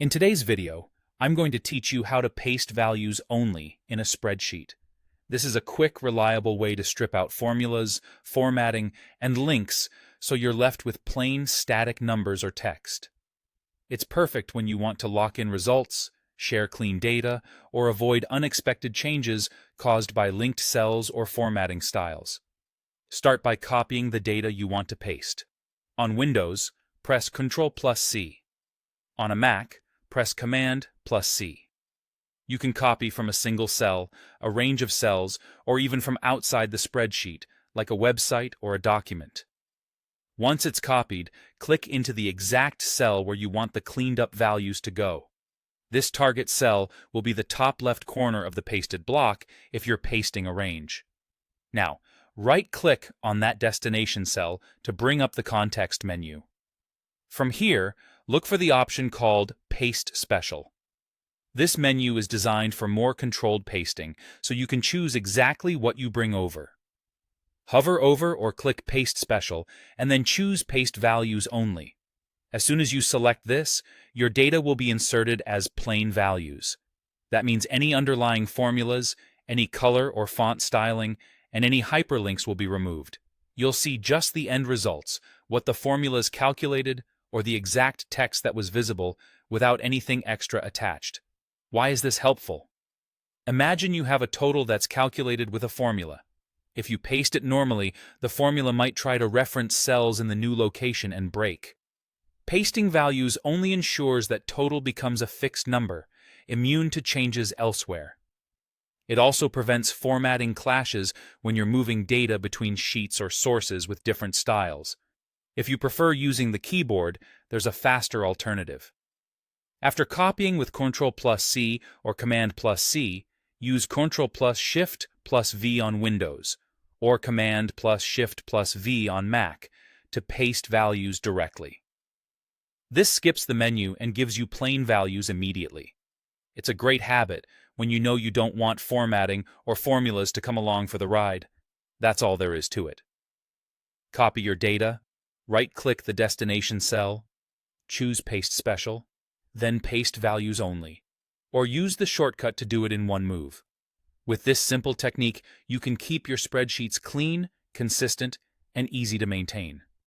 In today's video, I'm going to teach you how to paste values only in a spreadsheet. This is a quick, reliable way to strip out formulas, formatting, and links so you're left with plain, static numbers or text. It's perfect when you want to lock in results, share clean data, or avoid unexpected changes caused by linked cells or formatting styles. Start by copying the data you want to paste. On Windows, press Ctrl+C. On a Mac, press Command+C. You can copy from a single cell, a range of cells, or even from outside the spreadsheet, like a website or a document. Once it's copied, click into the exact cell where you want the cleaned-up values to go. This target cell will be the top left corner of the pasted block if you're pasting a range. Now, right-click on that destination cell to bring up the context menu. From here, look for the option called Paste Special. This menu is designed for more controlled pasting, so you can choose exactly what you bring over. Hover over or click Paste Special, and then choose Paste Values Only. As soon as you select this, your data will be inserted as plain values. That means any underlying formulas, any color or font styling, and any hyperlinks will be removed. You'll see just the end results, what the formulas calculated, or the exact text that was visible without anything extra attached. Why is this helpful? Imagine you have a total that's calculated with a formula. If you paste it normally, the formula might try to reference cells in the new location and break. Pasting values only ensures that total becomes a fixed number, immune to changes elsewhere. It also prevents formatting clashes when you're moving data between sheets or sources with different styles. If you prefer using the keyboard, there's a faster alternative. After copying with Ctrl+C or Command+C, use Ctrl+Shift+V on Windows, or Command+Shift+V on Mac to paste values directly. This skips the menu and gives you plain values immediately. It's a great habit when you know you don't want formatting or formulas to come along for the ride. That's all there is to it. Copy your data, right-click the destination cell, choose Paste Special, then Paste Values Only, or use the shortcut to do it in one move. With this simple technique, you can keep your spreadsheets clean, consistent, and easy to maintain.